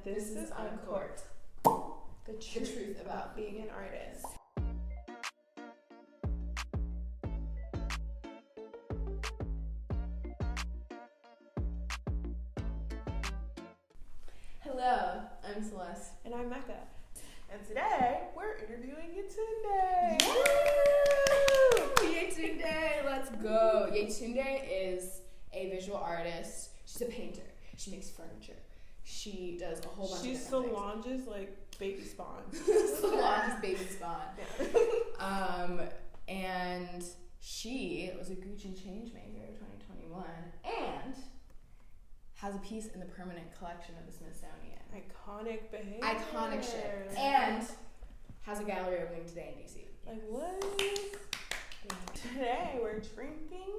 This is Uncorked, the truth about being an artist. Hello, I'm Celeste. And I'm Mecca. And today, we're interviewing Yetunde. Yetunde, let's go. Yetunde is a visual artist. She's a painter. She makes furniture. She does a whole bunch of different things. Solange's like baby spawn. Solange's baby spawn. Yeah. And she was a Gucci changemaker in 2021 and has a piece in the permanent collection of the Smithsonian. Iconic behavior. Iconic shit. And has a gallery opening today in DC. Like what? Today we're drinking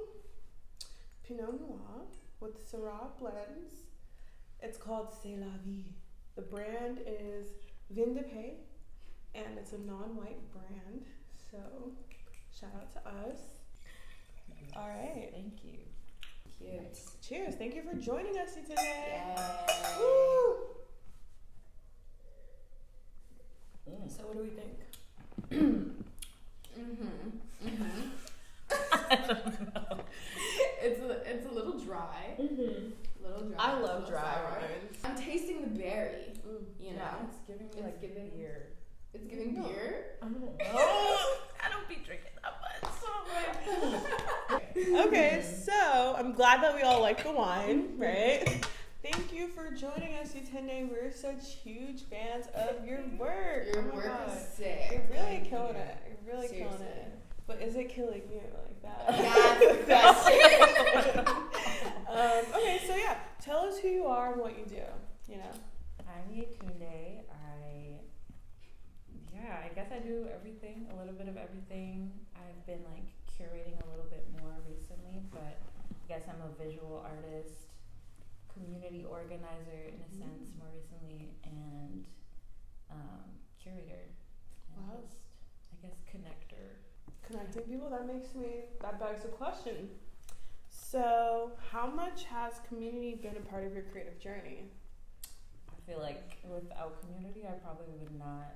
Pinot Noir with Syrah blends. It's called C'est la vie. The brand is Vin de Paix, and it's a non-white brand. So, shout out to us. All right. Thank you. Cute. Cheers. Thank you for joining us today. Yay. Woo! So what do we think? I don't know. It's a little dry. Little dry. I love dry wines. I'm tasting the berry. You know, Yeah, it's giving me like giving beer. It's giving beer. I don't know. I don't be drinking that much. Okay, so I'm glad that we all like the wine, right? Thank you for joining us, Yetunde. We're such huge fans of your work. Your Oh my work God. is sick. You're really killing it. You're really killing Seriously. it. But is it killing you like that? That's the question. Okay, so yeah, tell us who you are and what you do. You know. I'm Yetunde. I guess I do everything, a little bit of everything. I've been like curating a little bit more recently, but I guess I'm a visual artist, community organizer in a sense more recently, and curator. And Wow. just, I guess, connector. Connecting people, that begs the question. So, how much has community been a part of your creative journey? I feel like without community, I probably would not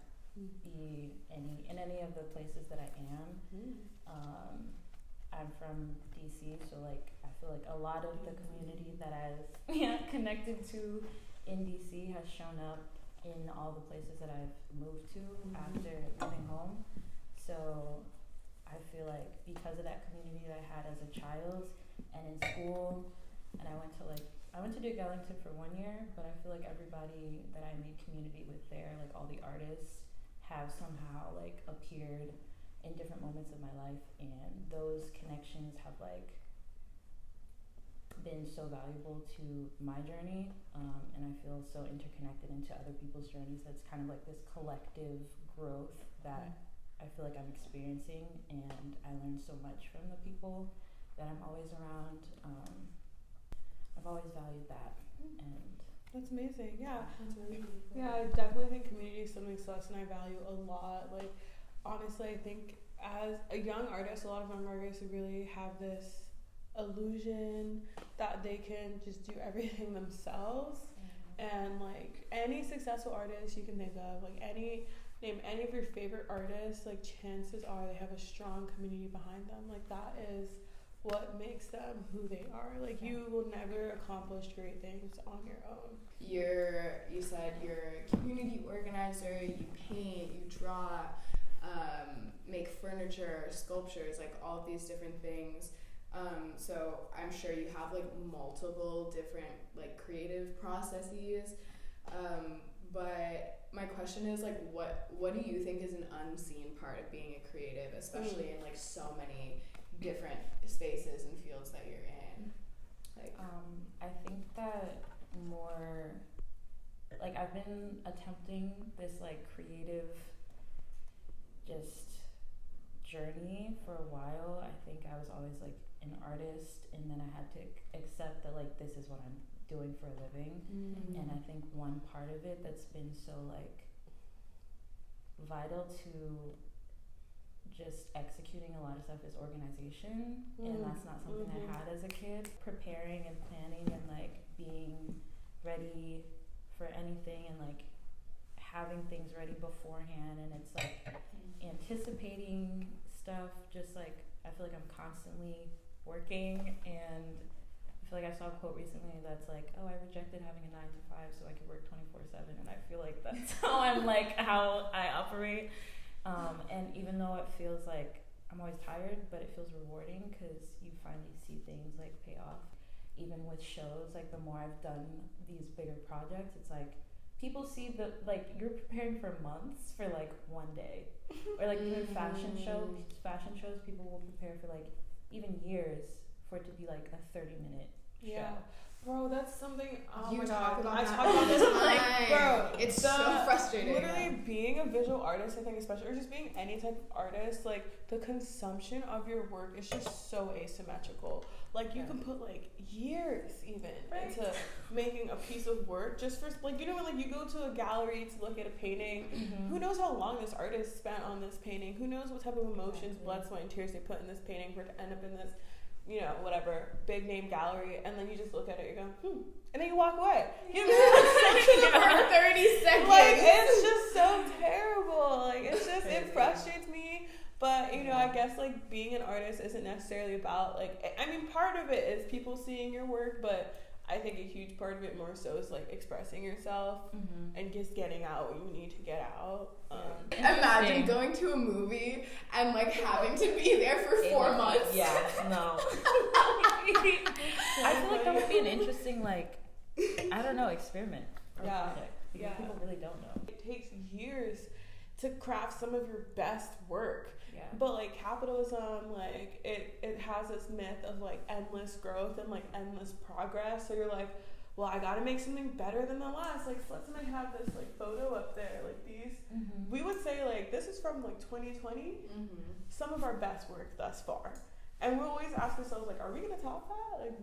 be in any of the places that I am. I'm from DC, so like I feel like a lot of the community that I've connected to in DC has shown up in all the places that I've moved to after moving home. So I feel like because of that community that I had as a child and in school, and I went to Duke Ellington for 1 year, but I feel like everybody that I made community with there, like all the artists, have somehow like appeared in different moments of my life, and those connections have like been so valuable to my journey, and I feel so interconnected into other people's journeys. That's kind of like this collective growth that I feel like I'm experiencing, and I learn so much from the people that I'm always around. I've always valued that, and That's amazing. Yeah. That's really beautiful. Yeah, I definitely think community is something Celeste and I value a lot. Like, honestly, I think as a young artist, a lot of young artists really have this illusion that they can just do everything themselves. And like any successful artist you can think of, like name any of your favorite artists, like chances are they have a strong community behind them. Like that is what makes them who they are. Like you will never accomplish great things on your own. You said you're a community organizer, you paint, you draw, make furniture, sculptures, like all of these different things. So I'm sure you have like multiple different like creative processes. But my question is like what do you think is an unseen part of being a creative, especially in like so many different spaces and fields that you're in? Like I think that more like I've been attempting this like creative just journey for a while. I think I was always like an artist, and then I had to accept that like this is what I'm doing for a living. And I think one part of it that's been so like vital to just executing a lot of stuff is organization, and that's not something I had as a kid. Preparing and planning and like being ready for anything, and like having things ready beforehand, and it's like anticipating stuff. Just like I feel like I'm constantly working, and I feel like I saw a quote recently that's like, oh, I rejected having a 9 to 5 so I could work 24/7, and I feel like that's how how I operate. And even though it feels like I'm always tired, but it feels rewarding because you finally see things like pay off. Even with shows, like the more I've done these bigger projects, it's like people see the, like, you're preparing for months for like one day, or like even fashion shows, people will prepare for like even years for it to be like a 30-minute show. Bro, that's something. Oh you my talk god, about I that talk all about the this. Like, time. bro, It's so frustrating. Literally, being a visual artist, I think, especially, or just being any type of artist, like the consumption of your work is just so asymmetrical. Like you can put like years even into making a piece of work just for, like, you know, when like you go to a gallery to look at a painting, who knows how long this artist spent on this painting? Who knows what type of emotions, blood, sweat, and tears they put in this painting for it to end up in this, you know, whatever, big name gallery, and then you just look at it, you go, and then you walk away. You know, for 30 seconds. Like, it's just so terrible. Like, it's just, it frustrates me. But, you know, I guess, like, being an artist isn't necessarily about, like, I mean, part of it is people seeing your work, but I think a huge part of it more so is, like, expressing yourself and just getting out what you need to get out. Imagine going to a movie and, like, having to be there for 4 months. Yeah, no. I feel like that would be an interesting, like, I don't know, experiment or project. Because people really don't know. It takes years to craft some of your best work. Yeah. But like capitalism, like it has this myth of like endless growth and like endless progress. So you're like, well, I gotta make something better than the last. Like Celeste and I have this like photo up there, like these. We would say like this is from like 2020. Some of our best work thus far. And we'll always ask ourselves, like, are we gonna top that? Like,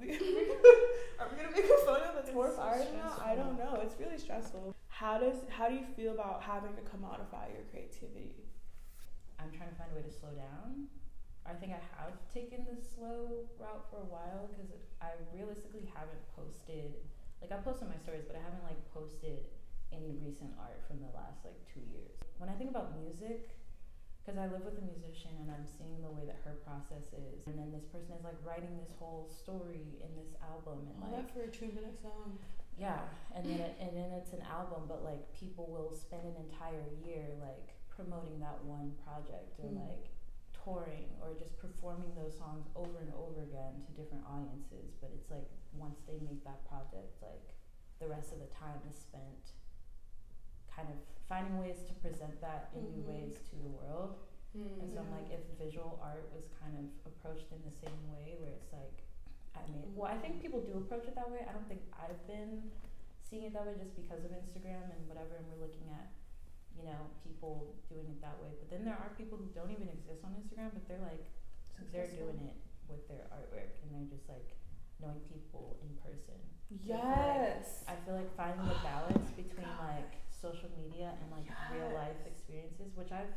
are we gonna make a photo that's more fire than that? I don't know. It's really stressful. How do you feel about having to commodify your creativity? I'm trying to find a way to slow down. I think I have taken the slow route for a while because I realistically haven't posted, like, I posted my stories, but I haven't like posted any recent art from the last like 2 years. When I think about music, because I live with a musician and I'm seeing the way that her process is, and then this person is like writing this whole story in this album, and All that for a 2-minute song. Yeah, and then it's an album, but like people will spend an entire year like promoting that one project, or like touring, or just performing those songs over and over again to different audiences. But it's like once they make that project, like the rest of the time is spent kind of finding ways to present that in new ways to the world. And so I'm like, if visual art was kind of approached in the same way, where it's like, I think people do approach it that way. I don't think I've been seeing it that way just because of Instagram and whatever, and we're looking at, you know, people doing it that way. But then there are people who don't even exist on Instagram, but they're like, they're doing it with their artwork, and they're just like knowing people in person. Yes. I feel like finding the balance between like social media and like real life experiences, which I've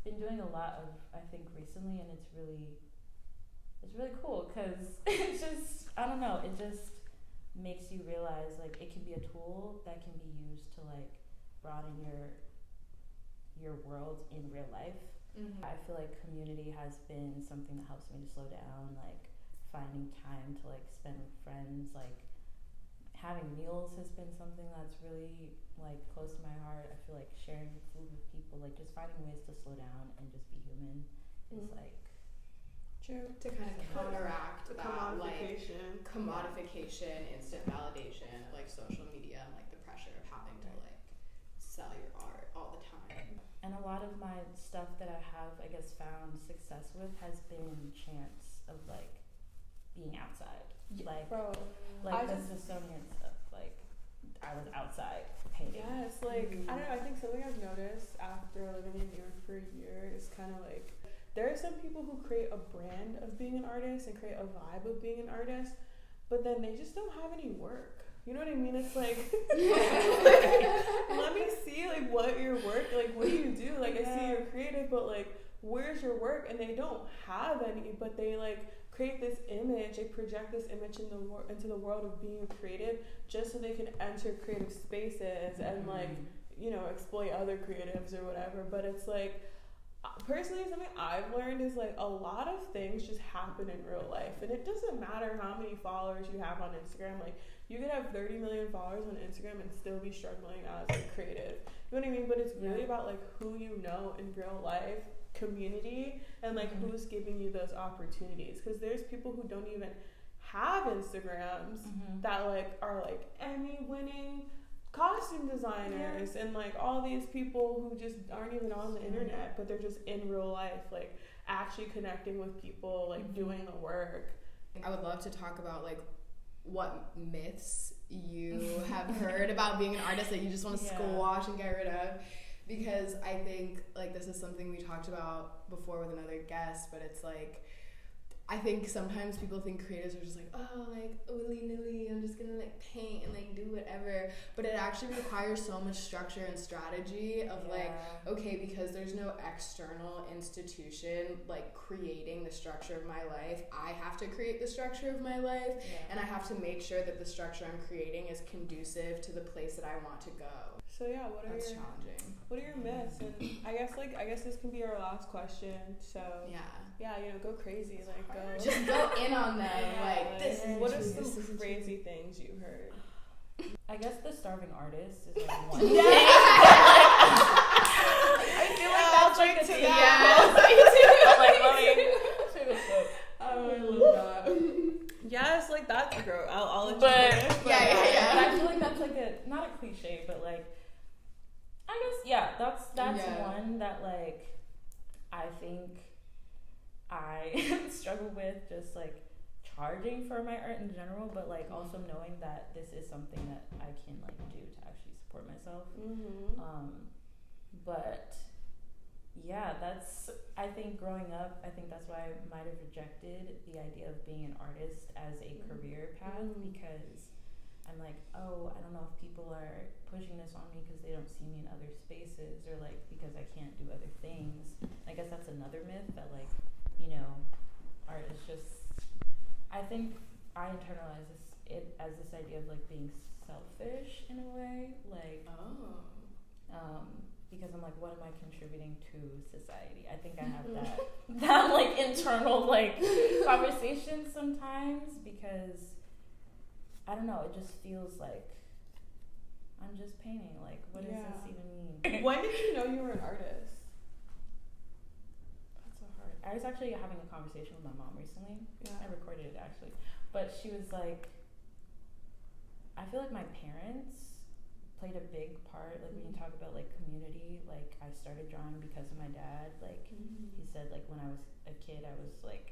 been doing a lot of, I think, recently, and it's really cool because it's just, I don't know, it just makes you realize like it can be a tool that can be used to like broaden your world in real life. I feel like community has been something that helps me to slow down, like finding time to like spend with friends, like having meals has been something that's really like close to my heart. I feel like sharing food with people, like just finding ways to slow down and just be human is like true, to kind of counteract the that commodification, instant validation of like social media and like the pressure of having to like sell your art all the time. And a lot of my stuff that I have, I guess, found success with has been chance of like being outside. Like, like the Smithsonian stuff, like I was outside painting. Yes, like I don't know, I think something I've noticed after living in New York for a year is kind of like there are some people who create a brand of being an artist and create a vibe of being an artist, but then they just don't have any work. You know what I mean? It's like, let me see like what your work, like what do you do? Like I see you're creative, but like where's your work? And they don't have any, but they like create this image, they project this image into the world of being creative just so they can enter creative spaces and like, you know, exploit other creatives or whatever. But it's like, personally, something I've learned is like a lot of things just happen in real life, and it doesn't matter how many followers you have on Instagram. Like, you could have 30 million followers on Instagram and still be struggling as a creative. You know what I mean? But it's really about like who you know in real life, community, and like who's giving you those opportunities. Because there's people who don't even have Instagrams that like are like Emmy-winning costume designers and like all these people who just aren't even on the internet, but they're just in real life, like actually connecting with people, like doing the work. I would love to talk about like what myths you have heard about being an artist that you just want to squash and get rid of, because I think like this is something we talked about before with another guest, but it's like I think sometimes people think creatives are just like, oh, like willy-nilly, I'm just gonna like paint and like do whatever, but it actually requires so much structure and strategy of like, okay, because there's no external institution like creating the structure of my life, I have to create the structure of my life, and I have to make sure that the structure I'm creating is conducive to the place that I want to go. So yeah, what are your myths? And I guess this can be our last question. So yeah, you know, go crazy, like go just go in on them. Like this is what are some crazy things you heard? I guess the starving artist is like one. I feel like that's like a thing. I love that. Yes, like that's gross. I'll let you finish. But I feel like that's like not a cliche, but like I guess that's one that like I think I struggle with, just like charging for my art in general, but like also knowing that this is something that I can like do to actually support myself. But yeah, I think growing up, I think that's why I might have rejected the idea of being an artist as a career path, because I'm like, oh, I don't know if people are pushing this on me because they don't see me in other spaces, or like because I can't do other things. I guess that's another myth that like, you know, art is just, I think I internalize it as this idea of like being selfish in a way, like because I'm like, what am I contributing to society? I think I have that like internal like conversation sometimes, because I don't know, it just feels like I'm just painting. Like, what does this even mean? When did you know you were an artist? That's so hard. I was actually having a conversation with my mom recently. I recorded it actually. But she was like, I feel like my parents played a big part. Like when you talk about like community, like I started drawing because of my dad. Like he said like when I was a kid I was like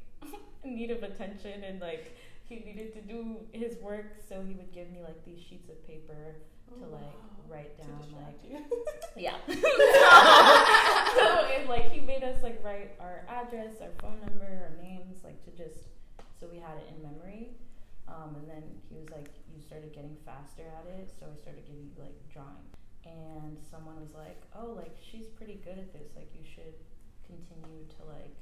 in need of attention, and like he needed to do his work, so he would give me like these sheets of paper to like write down like so it, like he made us like write our address, our phone number, our names, like to just so we had it in memory. And then he was like, you started getting faster at it, so I started giving you like drawing, and someone was like, oh, like she's pretty good at this, like you should continue to like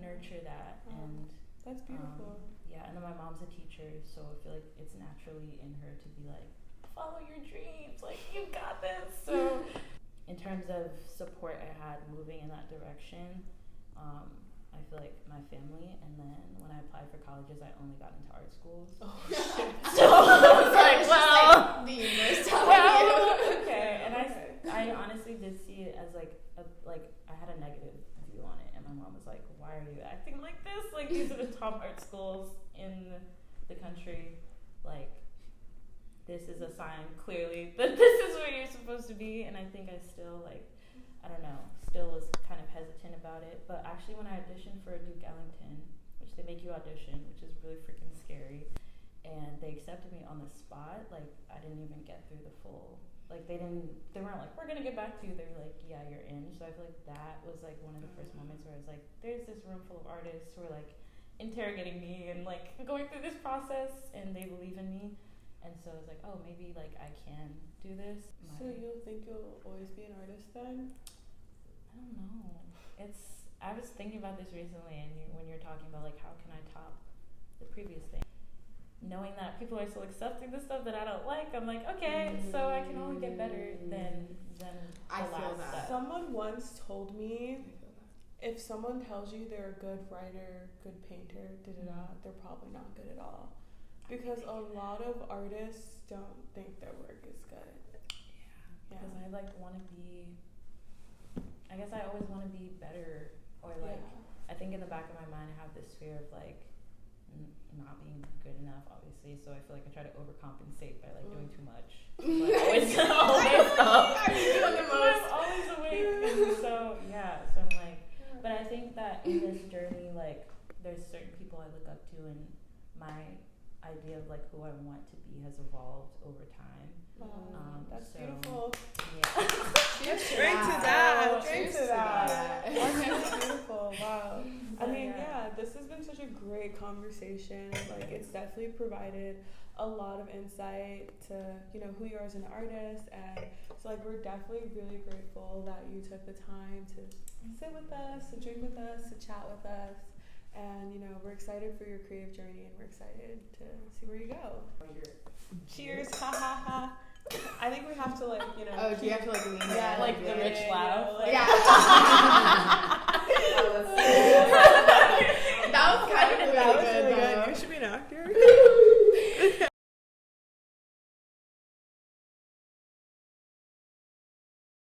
nurture that. And that's beautiful. And then my mom's a teacher, so I feel like it's naturally in her to be like, follow your dreams, like you got this. So in terms of support I had moving in that direction, I feel like my family, and then when I applied for colleges, I only got into art schools. Oh shit! So I was like, well, the universe telling you. Okay. And I honestly did see it as like I had a negative view on it, and my mom was like, why are you acting like this? Like these are the top art schools in the country. Like this is a sign clearly that this is where you're supposed to be. And I think I still like, I don't know, still was kind of hesitant about it. But actually when I auditioned for Duke Ellington, which they make you audition, which is really freaking scary, and they accepted me on the spot, like I didn't even get through the full, like they weren't like, we're gonna get back to you. They were like, yeah, you're in. So I feel like that was like one of the first moments where I was like, there's this room full of artists who are like interrogating me and like going through this process, and they believe in me. And so I was like, oh, maybe like I can do this. So you'll think you'll always be an artist then? I don't know. I was thinking about this recently, and when you're talking about like how can I top the previous thing. Knowing that people are still accepting the stuff that I don't like, I'm like, okay, so I can only get better than the I feel last that. step. Someone once told me, if someone tells you they're a good writer, good painter, they're probably not good at all. Because a lot of artists don't think their work is good. Yeah. Because I like want to be, I guess I always want to be better, or like, I think in the back of my mind I have this fear of like not being good enough, obviously, so I feel like I try to overcompensate by like doing too much. So I'm always awake, and so I'm like, but I think that in this journey, like, there's certain people I look up to, and my idea of like who I want to be has evolved over time. That's so, beautiful. Yeah. Straight to that. Cheers to that. That's beautiful. Wow. I mean, yeah. this has been such a great conversation. Like, it's definitely provided a lot of insight to, who you are as an artist. And so, like, we're definitely really grateful that you took the time to sit with us, to drink with us, to chat with us. And, we're excited for your creative journey, and we're excited to see where you go. Cheers. Ha ha ha. I think we have to, like, Oh, do you have to, like, lean in? Like the rich laugh. Yeah.